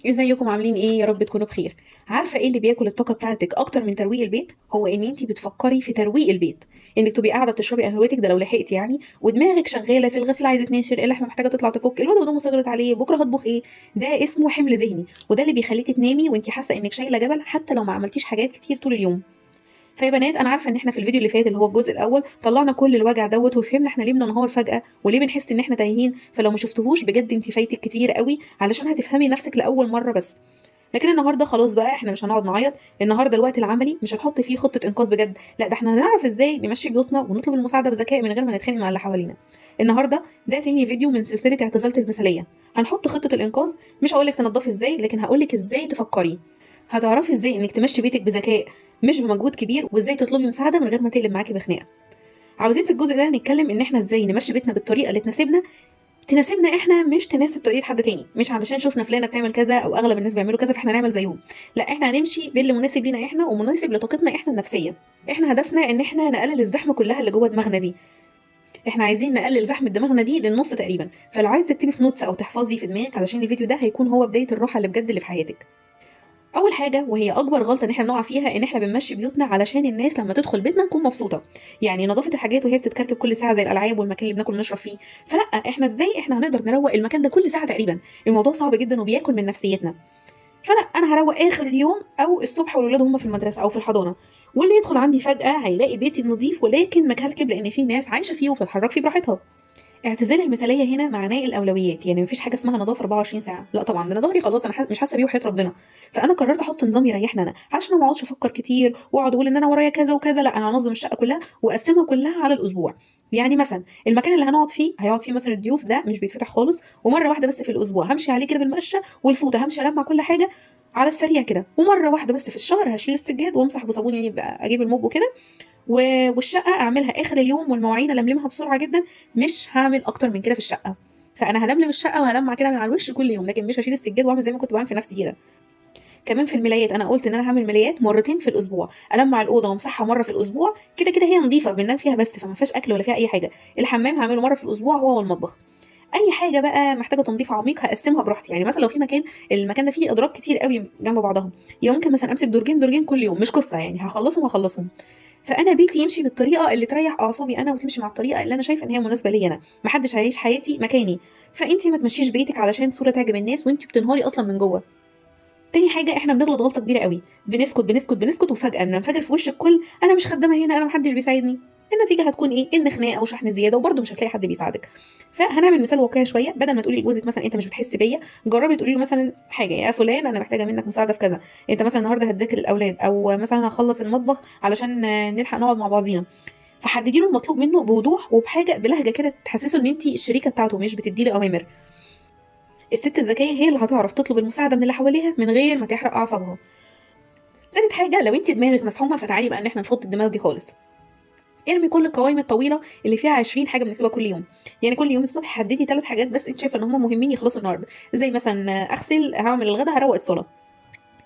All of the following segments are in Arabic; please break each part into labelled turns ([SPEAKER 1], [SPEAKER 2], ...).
[SPEAKER 1] ازيكم عاملين ايه؟ يا رب تكونوا بخير. عارفه ايه اللي بياكل الطاقه بتاعتك اكتر من ترويق البيت؟ هو ان انت بتفكري في ترويق البيت، انك تبقي قاعده بتشربي قهوتك ده لو لحقتي يعني، ودماغك شغاله في الغسيل عايزه تنشر، اللحمه محتاجه تطلع تفك، الواد هدومه صغرت عليه، بكره هطبخ ايه. ده اسمه حمل ذهني، وده اللي بيخليكي تنامي وانت حاسه انك شايله جبل حتى لو ما عملتيش حاجات كتير طول اليوم. فيا بنات، انا عارفه ان احنا في الفيديو اللي فات اللي هو الجزء الاول طلعنا كل الوجع دوت وفهمنا احنا ليه بننهار فجاه وليه بنحس ان احنا تايهين. فلو ما شفتهوش بجد انت فايتك كتير قوي علشان هتفهمي نفسك لاول مره بس. لكن النهارده خلاص بقى احنا مش هنقعد نعيط. النهارده الوقت العملي مش هنحط فيه خطه انقاذ بجد، لا ده احنا هنعرف ازاي نمشي بيوتنا ونطلب المساعده بذكاء من غير ما نتخانق مع اللي حوالينا. النهارده ده تاني فيديو من سلسله اعتزالة المثاليه. هنحط خطه الانقاذ، مش هقولك تنضفي ازاي لكن هقولك ازاي تفكري. هتعرفي ازاي انك تمشي بيتك بذكاء مش بمجهود كبير، وازاي تطلبي مساعده من غير ما تقلب معاكي بخناقه. عاوزين في الجزء ده نتكلم ان احنا ازاي نمشي بيتنا بالطريقه اللي تناسبنا احنا، مش تناسب طريقه حد تاني، مش علشان شفنا فلانه بتعمل كذا او اغلب الناس بيعملوا كذا فاحنا نعمل زيهم. لا، احنا هنمشي باللي مناسب لينا احنا ومناسب لطاقتنا احنا النفسيه. احنا هدفنا ان احنا نقلل الزحمه كلها اللي جوه دماغنا دي. احنا عايزين نقلل زحمه دماغنا دي للنص تقريبا. فلو عايز تكتبي في نوتس او تحفظي في دماغك علشان الفيديو ده هيكون هو بدايه الراحه اللي بجد اللي في حياتك. اول حاجه وهي اكبر غلطه ان احنا بنقع فيها ان احنا بنمشي بيوتنا علشان الناس لما تدخل بيتنا تكون مبسوطه. يعني نظافه الحاجات وهي بتتكركب كل ساعه زي الالعاب والمكان اللي بناكل ونشرب فيه. فلا، احنا ازاي احنا هنقدر نروق المكان ده كل ساعه تقريبا؟ الموضوع صعب جدا وبياكل من نفسيتنا. فلا، انا هروق اخر اليوم او الصبح والولاد هم في المدرسه او في الحضانه. واللي يدخل عندي فجاه هيلاقي بيتي نظيف ولكن مكركب لان في ناس عايشه فيه وبتتحرك فيه براحتها. اعتزال المثاليه هنا معناه الاولويات، يعني مفيش حاجه اسمها نظافه 24 ساعه، لا طبعا، ده انا ظهري خلاص، انا مش حاسه بيه وحياه ربنا. فانا قررت احط نظام يريحني انا علشان أنا ما اقعدش افكر كتير واقعد اقول ان انا ورايا كذا وكذا. لا، انا هنظم الشقه كلها واقسمها كلها على الاسبوع. يعني مثلا المكان اللي هنقعد فيه هيقعد فيه مثلا الضيوف ده مش بيتفتح خالص، ومره واحده بس في الاسبوع همشي عليه كده بالمقشه والفوطه، همشي المع كل حاجه على السريع كده، ومره واحده بس في الشهر هشيل السجاد وامسح بصابون، يعني بقى اجيب الموب وكده. والشقه اعملها اخر اليوم والمواعين الملمها بسرعه جدا. مش هعمل اكتر من كده في الشقه. فانا هلملم الشقه وهلمع كده من على الوش كل يوم، لكن مش هشيل السجاد واعمل زي ما كنت بعمل في نفسي كده. كمان في الملايات انا قلت ان انا هعمل ملايات مرتين في الاسبوع، المع الاوضه وامسحها مره في الاسبوع، كده كده هي نظيفه بننام فيها بس فما فيهاش اكل ولا فيها اي حاجه. الحمام هعمله مره في الاسبوع هو والمطبخ. اي حاجه بقى محتاجه تنظيف عميق هقسمها براحتي. يعني مثلا لو في مكان المكان ده فيه اضراب كتير قوي جنب بعضهم، يبقى ممكن مثلا امسك درجين درجين كل يوم، مش قصه يعني، هخلصهم. فانا بيتي يمشي بالطريقه اللي تريح اعصابي انا وتمشي مع الطريقه اللي انا شايفه ان هي مناسبه ليا انا. محدش هيعيش حياتي مكاني. فانتي ما تمشيش بيتك علشان صوره تعجب الناس وانتي بتنهاري اصلا من جوه. تاني حاجه، احنا بنغلط غلطه كبيره قوي، بنسكت وفجاه بننفجر في وش الكل: انا مش خدامه هنا، انا محدش بيساعدني. النتيجه هتكون ايه؟ ان خناقه وشحن زياده وبرده مش هتلاقي حد بيساعدك. فهنعمل مثال واقعي شويه، بدل ما تقولي لجوزك مثلا انت مش بتحس بيا، جربي تقولي له مثلا حاجه: يا فلان انا محتاجه منك مساعده في كذا. انت مثلا النهارده هتذاكر الاولاد، او مثلا هخلص المطبخ علشان نلحق نقعد مع بعضينا. فحددي له المطلوب منه بوضوح وبحاجه بلهجه كده تحسسه ان انت الشريكه بتاعته مش بتدي له اوامر. الست الذكيه هي اللي هتعرف تطلب المساعده من اللي حواليها من غير ما تحرق اعصابها. تالت حاجه، لو انت دماغك مسحومه فتعالي بقى ان احنا نفض الدماغ دي خالص. ارمي كل القوائم الطويله اللي فيها 20 حاجه بنكتبها كل يوم. يعني كل يوم الصبح حددي 3 حاجات بس انت شايفه ان هم مهمين يخلصوا النهارده، زي مثلا اغسل، هعمل الغدا، هروق الصاله.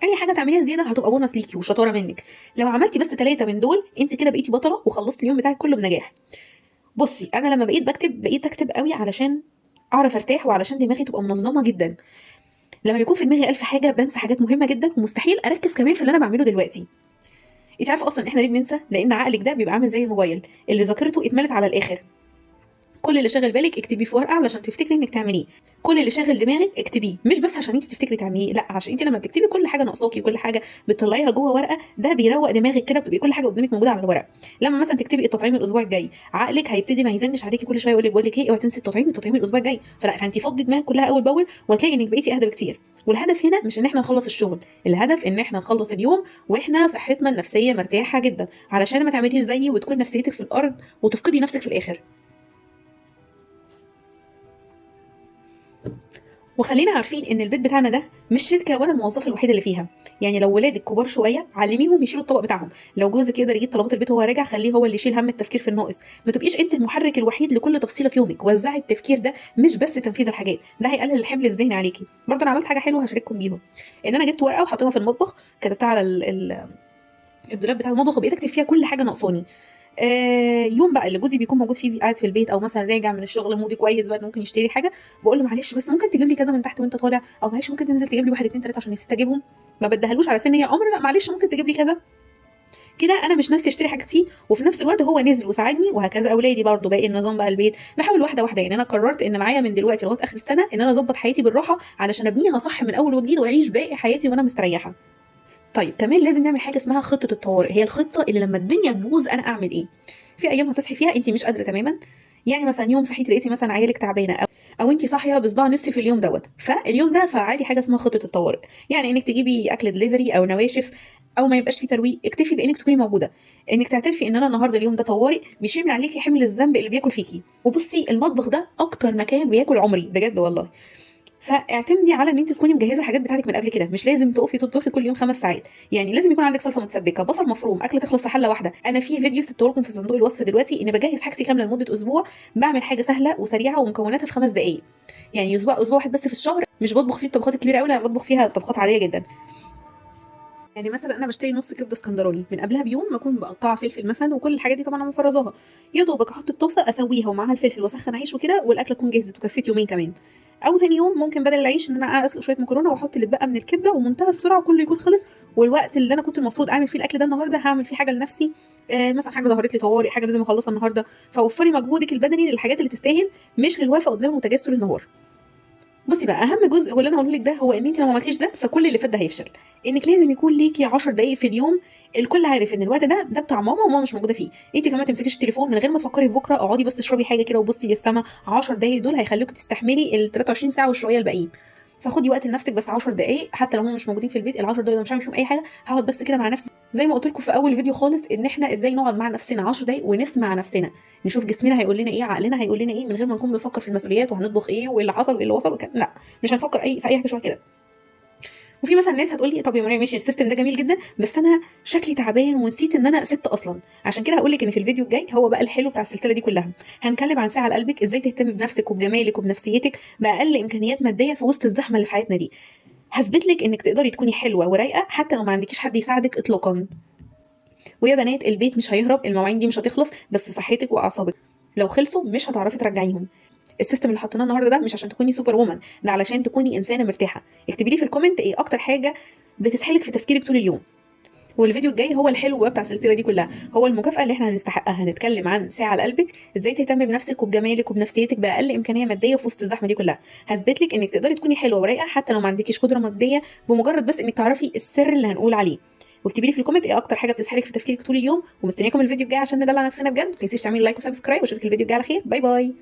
[SPEAKER 1] اي حاجه تعمليها زياده هتبقى بونص ليكي وشطاره منك. لو عملتي بس 3 من دول انت كده بقيتي بطله وخلصتي اليوم بتاعك كله بنجاح. بصي، انا لما بقيت اكتب قوي علشان اعرف ارتاح وعلشان دماغي تبقى منظمه جدا. لما بيكون في دماغي 1000 حاجه بنسى حاجات مهمه جدا ومستحيل اركز كمان في اللي انا بعمله دلوقتي. انت عارفه اصلا احنا ليه بننسى؟ لان عقلك ده بيبقى عامل زي الموبايل اللي ذاكرته اتملت على الاخر. كل اللي شاغل بالك اكتبيه في ورقه علشان تفتكري انك تعمليه. كل اللي شاغل دماغك اكتبيه، مش بس عشان انت تفتكري تعمليه، لا، عشان انت لما بتكتبي كل حاجه ناقصاكي وكل حاجه بتطلعيها جوه ورقه ده بيروق دماغك كده، بتبقي كل حاجه قدامك موجوده على الورق. لما مثلا تكتبي التطعيم الاسبوع الجاي، عقلك هيبتدي ما يزنش عليكي كل شويه يقول لك: بقول لك ايه، اوعي تنسي التطعيم الاسبوع الجاي. فانت فضي دماغك كلها اول باول وهتلاقي انك بقيتي اهدى بكتير. والهدف هنا مش ان احنا نخلص الشغل، الهدف ان احنا نخلص اليوم واحنا صحتنا النفسيه مرتاحه جدا، علشان ما تعمليش زيي وتكون نفسيتك في الارض وتفقدي نفسك في الاخر. وخلينا عارفين ان البيت بتاعنا ده مش شركه وانا الموظفه الوحيده اللي فيها. يعني لو ولادك كبار شويه علميهم يشيلوا الطبق بتاعهم، لو جوزك يقدر يجيب طلبات البيت وهو راجع خليه هو اللي يشيل هم التفكير في الناقص. ما تبقيش انت المحرك الوحيد لكل تفصيله في يومك، وزعي التفكير ده مش بس تنفيذ الحاجات، ده هيقلل الحمل الذهني عليكي. برضه انا عملت حاجه حلوه هشارككم بيها، ان انا جبت ورقه وحطيتها في المطبخ، كتبتها على الدولاب بتاع المطبخ، وبقيت اكتب فيها كل حاجه ناقصاني. يوم بقى اللي جوزي بيكون موجود فيه قاعد في البيت او مثلا راجع من الشغل مودي كويس بقى ممكن يشتري حاجه، بقول له معلش بس ممكن تجيب لي كذا من تحت وانت طالع، او معلش ممكن تنزل تجيب لي 1 2 3 عشان نسيت اجيبهم. ما بديهالوش على سن هي امر، لا معلش ممكن تجيب لي كذا. كده انا مش ناسيه اشتري حاجتي، وفي نفس الوقت هو نزل وساعدني، وهكذا اولادي برضو باقي النظام بقى البيت بحاول واحده واحده. يعني انا قررت ان معايا من دلوقتي لغايه اخر السنه ان انا اظبط حياتي بالراحه علشان ابنيها صح من اول وجديد واعيش باقي حياتي وانا مستريحه. طيب كمان لازم نعمل حاجه اسمها خطه الطوارئ، هي الخطه اللي لما الدنيا تبوظ انا اعمل ايه. في ايام هتصحي فيها انت مش قادره تماما، يعني مثلا يوم صحيتي لقيتي مثلا عيالك تعبانه، او انت صاحيه بصداع نصف في اليوم دوت، فاليوم ده فعالي حاجه اسمها خطه الطوارئ. يعني انك تجيبي اكل دليفري او نواشف، او ما يبقاش في ترويق، اكتفي بانك تكوني موجوده، انك تعترفي ان انا النهارده اليوم ده طوارئ، بيشيل من عليكي حمل الذنب اللي بياكل فيكي. وبصي المطبخ ده اكتر مكان بياكل عمري بجد والله، فاعتمدي على ان انت تكوني مجهزه الحاجات بتاعتك من قبل كده. مش لازم تقفي تطبخي كل يوم 5 ساعات، يعني لازم يكون عندك صلصه متسبكه، بصل مفروم، اكل تخلص في حله واحده. انا في فيديو سبته لكم في صندوق الوصف دلوقتي ان بجهز حاجتي كامله لمده اسبوع، بعمل حاجه سهله وسريعه ومكوناتها في 5 دقائق. يعني اسبوع واحد بس في الشهر، مش بطبخ فيه الطبخات الكبيره قوي، انا بطبخ فيها طبخات عاديه جدا. يعني مثلا انا بشتري نص كبده اسكندراني من قبلها بيوم، بكون مقطعه فلفل مثلا وكل الحاجات دي طبعا انا مفرزاها، يا دوبك احط الطاسه اسويها ومعاها الفلفل واسخن عيش وكده، والاكله تكون جهزت وكفيت يومين كمان. او تاني يوم ممكن بدل العيش ان انا اسلق شويه مكرونه واحط اللي اتبقى من الكبده، ومنتهى السرعه كله يكون خلص. والوقت اللي انا كنت المفروض اعمل فيه الاكل ده النهارده هعمل فيه حاجه لنفسي، مثلا حاجه ظهرت لي طوارئ، حاجه لازم اخلصها النهارده. فوفري مجهودك البدني للحاجات اللي تستاهل، مش للوقفه قدام البوتاجاز طول النهار. بصي بقى اهم جزء واللي انا هقوله لك ده هو ان انت لو ما عملتيش ده فكل اللي فات ده هيفشل. انك لازم يكون ليكي 10 دقائق في اليوم، الكل عارف ان الوقت ده بتاع ماما وماما مش موجوده فيه. انت كمان ما تمسكيش التليفون من غير ما تفكري في بكره، اقعدي بس اشربي حاجه كده وبصي للسما. 10 دقائق دول هيخلوكي تستحملي ال 23 ساعه والشويه الباقيين. فخدي وقت لنفسك بس 10 دقائق، حتى لو هم مش موجودين في البيت. ال 10 دقائق دول مش هعمل فيهم اي حاجه، هقعد بس كده مع نفسي زي ما قلت لكم في اول فيديو خالص، ان احنا ازاي نقعد مع نفسنا 10 دقائق ونسمع نفسنا، نشوف جسمنا هيقول لنا ايه، عقلنا هيقول لنا ايه، من غير ما نكون بنفكر في المسؤوليات وهنطبخ ايه وايه اللي حصل وايه اللي وصل وكده. لا، مش هنفكر في اي حاجه شبه كده. وفي مثلا ناس هتقول لي طب يا مريم ماشي السيستم ده جميل جدا، بس انا شكلي تعبان ونسيت ان انا ست اصلا. عشان كده هقول لك ان في الفيديو الجاي هو بقى الحلو بتاع السلسله دي كلها، هنتكلم عن ساعه لقلبك، ازاي تهتمي بنفسك وبجمالك وبنفسيتك باقل امكانيات ماديه في وسط الزحمه اللي في حياتنا دي. هثبت لك انك تقدري تكوني حلوه ورايقه حتى لو ما عندكيش حد يساعدك اطلاقا. ويا بنات البيت مش هيهرب، المواعين دي مش هتخلص، بس صحتك واعصابك لو خلصوا مش هتعرفي ترجعيهم. السيستم اللي حطيناه النهارده ده مش عشان تكوني سوبر وومن، ده علشان تكوني انسانه مرتاحه. اكتبي لي في الكومنت ايه اكتر حاجه بتسحلك في تفكيرك طول اليوم. والفيديو الجاي هو الحلو بقى بتاع السلسله دي كلها، هو المكافاه اللي احنا هنستحقها. هنتكلم عن ساعه لقلبك، ازاي تهتمي بنفسك وبجمالك وبنفسيتك باقل امكانيه ماديه في وسط الزحمه دي كلها. هثبت لك انك تقدري تكوني حلوه ورايقه حتى لو ما عندكيش قدره ماديه، بمجرد بس انك تعرفي السر اللي هنقول عليه. واكتبي لي في الكومنت ايه اكتر حاجه بتسحلك في تفكيرك طول اليوم. ومستنياكم الفيديو الجاي عشان ندلع نفسنا بجد. ما تنسيش تعملوا لايك وسبسكرايب، واشوفك الفيديو الجاي على خير. باي باي.